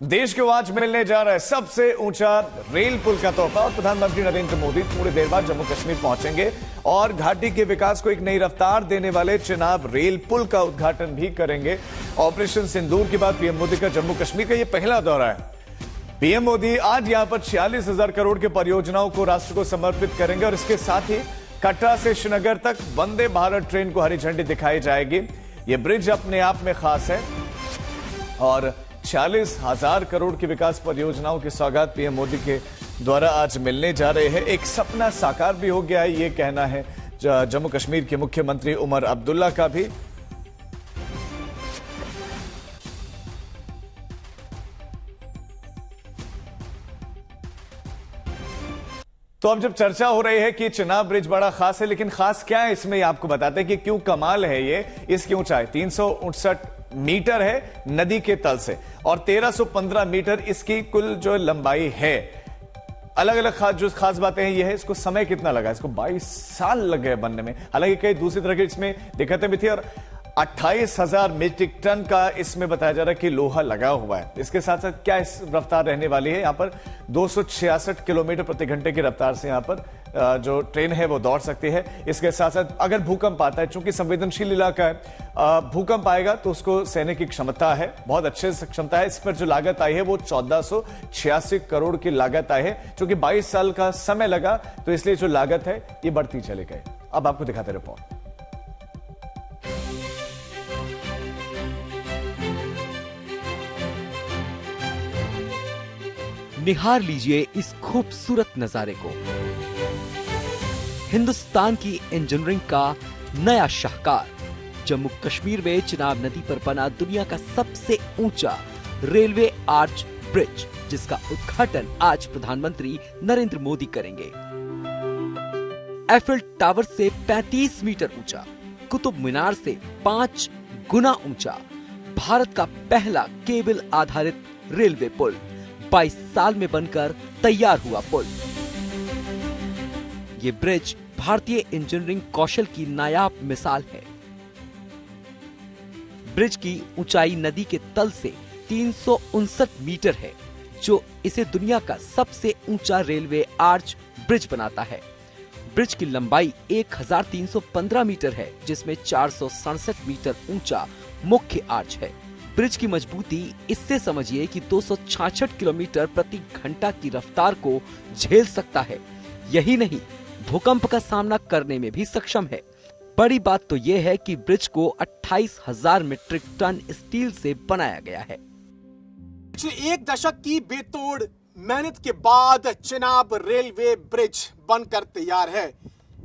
देश को आज मिलने जा रहा है सबसे ऊंचा रेल पुल का तोहफा और प्रधानमंत्री नरेंद्र मोदी थोड़ी देर बाद जम्मू कश्मीर पहुंचेंगे और घाटी के विकास को एक नई रफ्तार देने वाले चिनाब रेल पुल का उद्घाटन भी करेंगे। ऑपरेशन सिंदूर के बाद पीएम मोदी का जम्मू कश्मीर का यह पहला दौरा है। पीएम मोदी आज यहां पर 46,000 करोड़ की परियोजनाओं को राष्ट्र को समर्पित करेंगे और इसके साथ ही कटरा से श्रीनगर तक वंदे भारत ट्रेन को हरी झंडी दिखाई जाएगी। यह ब्रिज अपने आप में खास है और 46,000 करोड़ की विकास परियोजनाओं की सौगात पीएम मोदी के द्वारा आज मिलने जा रहे हैं। एक सपना साकार भी हो गया है, ये कहना है जम्मू कश्मीर के मुख्यमंत्री उमर अब्दुल्ला का भी। तो अब जब चर्चा हो रही है कि चिनाब ब्रिज बड़ा खास है, लेकिन खास क्या है इसमें, आपको बताते हैं कि क्यों कमाल है ये। इसकी ऊंचाई 369 मीटर है नदी के तल से और 1315 मीटर इसकी कुल जो लंबाई है। अलग अलग जो खास बातें हैं ये है, इसको समय कितना लगा, इसको 22 साल लग गए बनने में। हालांकि कई दूसरी तरह की इसमें दिक्कतें भी थी और 28,000 मीट्रिक टन का इसमें बताया जा रहा है कि लोहा लगा हुआ है। इसके साथ साथ क्या इस रफ्तार रहने वाली है, यहां पर 266 किलोमीटर प्रति घंटे की रफ्तार से यहां पर जो ट्रेन है वो दौड़ सकती है। इसके साथ साथ अगर भूकंप आता है, चूंकि संवेदनशील इलाका है, भूकंप आएगा तो उसको सहने की क्षमता है, बहुत अच्छे से क्षमता है। इस पर जो लागत आई है वो 1486 करोड़ की लागत आई है। चूंकि 22 साल का समय लगा तो इसलिए जो लागत है ये बढ़ती चली गई। अब आपको दिखाते रिपोर्ट। निहार लीजिए इस खूबसूरत नजारे को। हिंदुस्तान की इंजीनियरिंग का नया शाहकार जम्मू कश्मीर में चिनाब नदी पर बना दुनिया का सबसे ऊंचा रेलवे आर्च ब्रिज, जिसका उद्घाटन आज प्रधानमंत्री नरेंद्र मोदी करेंगे। एफिल टावर से 35 मीटर ऊंचा, कुतुब मीनार से 5 गुना ऊंचा, भारत का पहला केबल आधारित रेलवे पुल 22 साल में बनकर तैयार हुआ पुल। ये ब्रिज भारतीय इंजीनियरिंग कौशल की नायाब मिसाल है। ब्रिज की ऊंचाई नदी के तल से 359 मीटर है, जो इसे दुनिया का सबसे ऊंचा रेलवे आर्च ब्रिज बनाता है। ब्रिज की लंबाई 1315 मीटर है, जिसमें 467 मीटर ऊंचा मुख्य आर्च है। ब्रिज की मजबूती इससे समझिए कि 266 किलोमीटर प्रति घंटा की रफ्तार को झेल सकता है। यही नहीं, भूकंप का सामना करने में भी सक्षम है। बड़ी बात तो यह है कि ब्रिज को 28,000 मीट्रिक टन स्टील से बनाया गया है। पिछले एक दशक की बेतोड़ मेहनत के बाद चिनाब रेलवे ब्रिज बनकर तैयार है।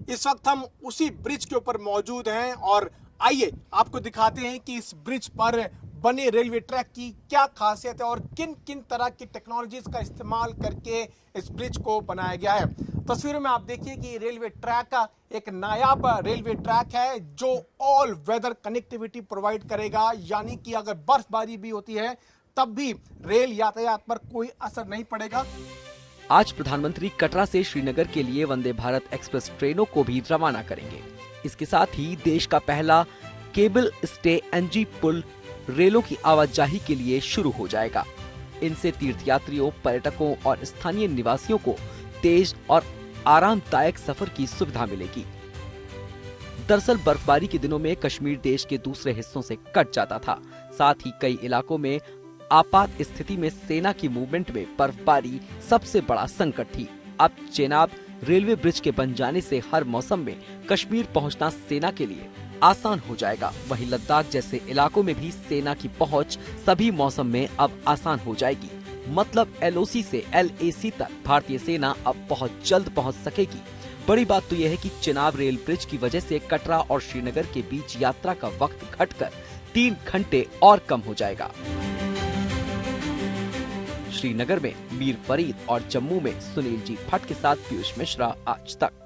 इस वक्त हम उसी ब्रिज के ऊपर मौजूद हैं और आइए आपको दिखाते हैं कि इस ब्रिज पर बने रेलवे ट्रैक की क्या खासियत है और किन किन तरह की टेक्नोलॉजीज का इस्तेमाल करके इस ब्रिज को बनाया गया है। तस्वीरों में आप देखिए कि रेलवे ट्रैक का एक नायाब रेलवे ट्रैक है जो ऑल वेदर कनेक्टिविटी प्रोवाइड करेगा, यानी कि अगर बर्फबारी भी होती है तब भी रेल यातायात पर कोई असर नहीं पड़ेगा। आज प्रधानमंत्री कटरा से श्रीनगर के लिए वंदे भारत एक्सप्रेस ट्रेनों को भी रवाना करेंगे। इसके साथ ही देश का पहला केबल स्टे एनजी पुल रेलों की आवाजाही के लिए शुरू हो जाएगा। इनसे तीर्थयात्रियों, पर्यटकों और स्थानीय निवासियों को तेज और आरामदायक सफर की सुविधा मिलेगी। दरअसल बर्फबारी के दिनों में कश्मीर देश के दूसरे हिस्सों से कट जाता था। साथ ही कई इलाकों में आपात स्थिति में सेना की मूवमेंट में बर्फबारी सबसे बड़ा संकट थी। अब चिनाब रेलवे ब्रिज के बन जाने से हर मौसम में कश्मीर पहुंचना सेना के लिए आसान हो जाएगा। वहीं लद्दाख जैसे इलाकों में भी सेना की पहुंच सभी मौसम में अब आसान हो जाएगी। मतलब एलओसी से एलएसी तक भारतीय सेना अब बहुत जल्द पहुंच सकेगी। बड़ी बात तो यह है कि चिनाब रेल ब्रिज की वजह से कटरा और श्रीनगर के बीच यात्रा का वक्त घटकर 3 घंटे और कम हो जाएगा। श्रीनगर में मीर फरीद और जम्मू में सुनील जी भट्ट के साथ पीयूष मिश्रा, आज तक।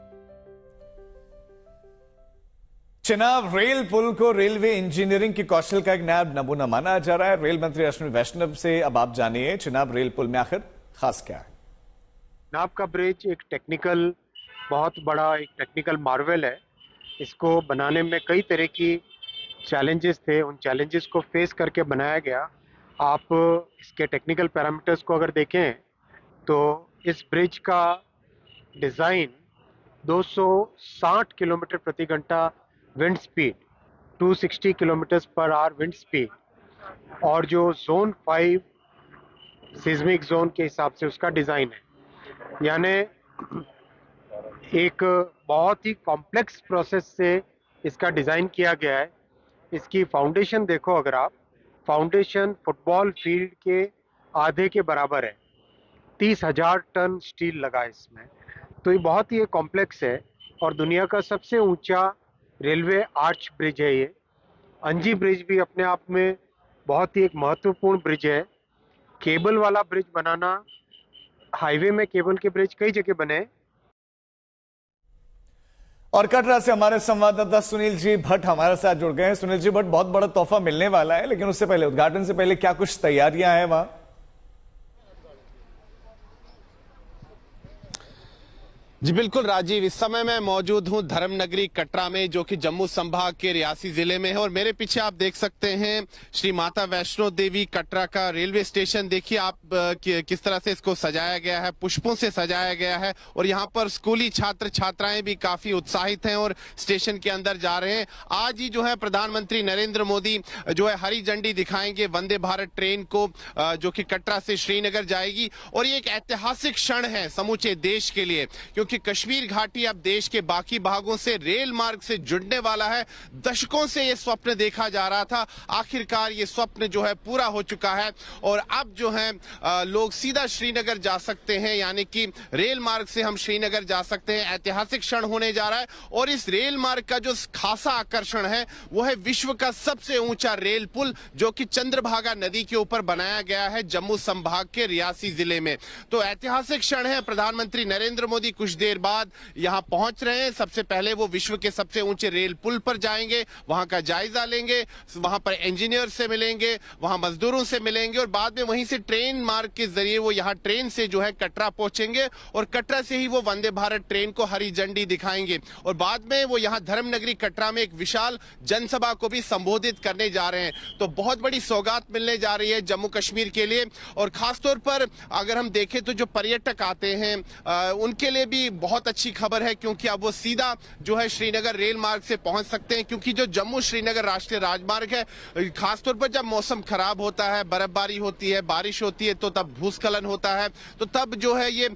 चिनाब रेल पुल को रेलवे इंजीनियरिंग की कौशल का एक नया नमूना माना जा रहा है। रेल मंत्री अश्विनी वैष्णव से अब आप जानिए चिनाब रेल पुल में आखिर खास क्या है। चिनाब का ब्रिज एक बहुत बड़ा एक टेक्निकल मार्वल है। इसको बनाने में कई तरह की चैलेंजेस थे, उन चैलेंजेस को फेस करके बनाया गया आप इसके टेक्निकल पैरामीटर्स को अगर देखें तो इस ब्रिज का डिज़ाइन 260 किलोमीटर प्रति घंटा wind speed, 260 kilometre per hour wind speed, और जो जोन 5 सिस्मिक जोन के हिसाब से उसका डिज़ाइन है। यानी एक बहुत ही कॉम्प्लेक्स प्रोसेस से इसका डिज़ाइन किया गया है। इसकी फाउंडेशन देखो, अगर आप फाउंडेशन फुटबॉल फील्ड के आधे के बराबर है, 30,000 टन स्टील लगा इसमें। तो ये बहुत ही कॉम्प्लेक्स है और दुनिया का सबसे ऊंचा रेलवे आर्च ब्रिज है ये। अंजी ब्रिज भी अपने आप में बहुत ही एक महत्वपूर्ण ब्रिज है। केबल वाला ब्रिज बनाना, हाईवे में केबल के ब्रिज कई जगह बने हैं। और कटरा से हमारे संवाददाता सुनील जी भट्ट हमारे साथ जुड़ गए हैं। सुनील जी भट्ट, बहुत बड़ा तोहफा मिलने वाला है, लेकिन उससे पहले, उद्घाटन से पहले क्या कुछ तैयारियां हैं वहां? जी बिल्कुल राजीव, इस समय मैं मौजूद हूं धर्मनगरी कटरा में, जो कि जम्मू संभाग के रियासी जिले में है। और मेरे पीछे आप देख सकते हैं श्री माता वैष्णो देवी कटरा का रेलवे स्टेशन। देखिए आप किस तरह से इसको सजाया गया है, पुष्पों से सजाया गया है। और यहाँ पर स्कूली छात्र छात्राएं भी काफी उत्साहित हैं और स्टेशन के अंदर जा रहे हैं। आज ही जो है प्रधानमंत्री नरेंद्र मोदी जो है हरी झंडी दिखाएंगे वंदे भारत ट्रेन को, जो कि कटरा से श्रीनगर जाएगी। और ये एक ऐतिहासिक क्षण है समूचे देश के लिए, क्योंकि कश्मीर घाटी अब देश के बाकी भागों से रेल मार्ग से जुड़ने वाला है। दशकों से ये स्वप्न देखा जा रहा था, आखिरकार ये स्वप्न जो है पूरा हो चुका है। और अब जो है लोग सीधा श्रीनगर जा सकते हैं, यानी कि रेल मार्ग से हम श्रीनगर जा सकते हैं। ऐतिहासिक क्षण होने जा रहा है। और इस रेल मार्ग का जो खासा आकर्षण है वो है विश्व का सबसे ऊंचा रेल पुल, जो कि चंद्रभागा नदी के ऊपर बनाया गया है जम्मू संभाग के रियासी जिले में। तो ऐतिहासिक क्षण है। प्रधानमंत्री नरेंद्र मोदी कुछ देर बाद यहां पहुंच रहे हैं। सबसे पहले वो विश्व के सबसे ऊंचे रेल पुल पर जाएंगे, वहां का जायजा लेंगे, वहां पर इंजीनियर से मिलेंगे, वहां मजदूरों से मिलेंगे और बाद में वहीं से ट्रेन मार्ग के जरिए वो यहां ट्रेन से जो है कटरा पहुंचेंगे और कटरा से ही वो वंदे भारत ट्रेन को हरी झंडी दिखाएंगे। और बाद में वो यहां धर्मनगरी कटरा में एक विशाल जनसभा को भी संबोधित करने जा रहे हैं। तो बहुत बड़ी सौगात मिलने जा रही है जम्मू कश्मीर के लिए। और खासतौर पर अगर हम देखें तो जो पर्यटक आते हैं उनके लिए भी बहुत अच्छी खबर है, क्योंकि अब वो सीधा जो है श्रीनगर रेल मार्ग से पहुंच सकते हैं। क्योंकि जो जम्मू श्रीनगर राष्ट्रीय राजमार्ग है, खासतौर पर जब मौसम खराब होता है, बर्फबारी होती है, बारिश होती है, तो तब भूस्खलन होता है, तो तब जो है ये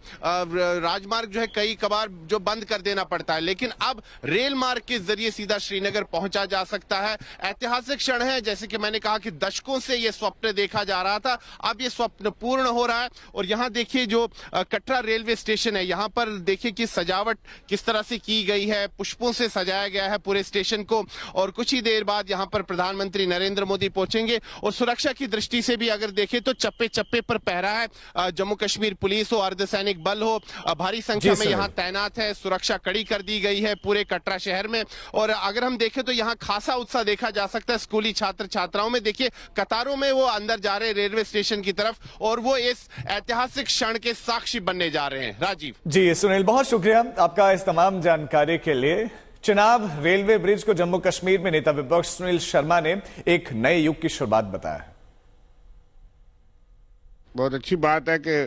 राजमार्ग जो है कई कबार जो बंद कर देना पड़ता है। लेकिन अब रेल मार्ग के जरिए सीधा श्रीनगर पहुंचा जा सकता है। ऐतिहासिक क्षण है, जैसे कि मैंने कहा कि दशकों से ये स्वप्न देखा जा रहा था, अब ये स्वप्न पूर्ण हो रहा है। और यहाँ देखिए जो कटरा रेलवे स्टेशन है, यहाँ पर देखिए कि सजावट किस तरह से की गई है, पुष्पों से सजाया गया है पूरे स्टेशन को। और कुछ ही देर बाद यहाँ पर प्रधानमंत्री नरेंद्र मोदी पहुंचेंगे। और सुरक्षा की दृष्टि से भी अगर देखें तो चप्पे चप्पे पर पहरा है। जम्मू कश्मीर पुलिस हो, अर्धसैनिक बल हो, भारी संख्या में यहाँ तैनात है। सुरक्षा कड़ी कर दी गई है पूरे कटरा शहर में। और अगर हम देखें तो यहाँ खासा उत्साह देखा जा सकता है स्कूली छात्र छात्राओं में। देखिए कतारों में वो अंदर जा रहे हैं रेलवे स्टेशन की तरफ और वो इस ऐतिहासिक क्षण के साक्षी बनने जा रहे हैं। राजीव जी सुनील, बहुत शुक्रिया आपका इस तमाम जानकारी के लिए। चिनाब रेलवे ब्रिज को जम्मू कश्मीर में नेता विपक्ष सुनील शर्मा ने एक नए युग की शुरुआत बताया। बहुत अच्छी बात है कि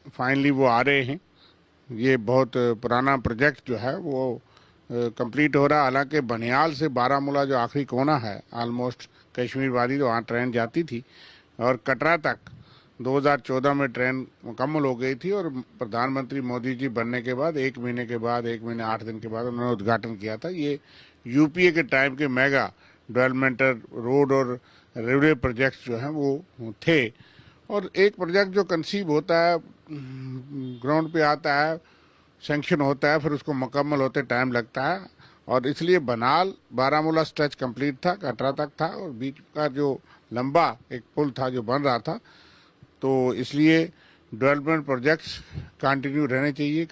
फाइनली वो आ रहे हैं। ये बहुत पुराना प्रोजेक्ट जो है वो कंप्लीट हो रहा है। हालांकि बनियाल से बारामूला जो आखिरी कोना है, ऑलमोस्ट कश्मीर वादी, तो वहाँ ट्रेन जाती थी और कटरा तक 2014 में ट्रेन मुकम्मल हो गई थी। और प्रधानमंत्री मोदी जी बनने के बाद 1 महीने के बाद, 1 महीने 8 दिन के बाद उन्होंने उद्घाटन किया था। ये यूपीए के टाइम के मेगा डेवलपमेंटल रोड और रेलवे प्रोजेक्ट्स जो हैं वो थे। और एक प्रोजेक्ट जो कंसीव होता है, ग्राउंड पे आता है, सैंक्शन होता है, फिर उसको मुकम्मल होते टाइम लगता है। और इसलिए बनाल बारामूला स्ट्रेच कंप्लीट था, कटरा तक था, और बीच का जो लंबा एक पुल था जो बन रहा था। तो इसलिए डेवलपमेंट प्रोजेक्ट्स कंटिन्यू रहने चाहिए।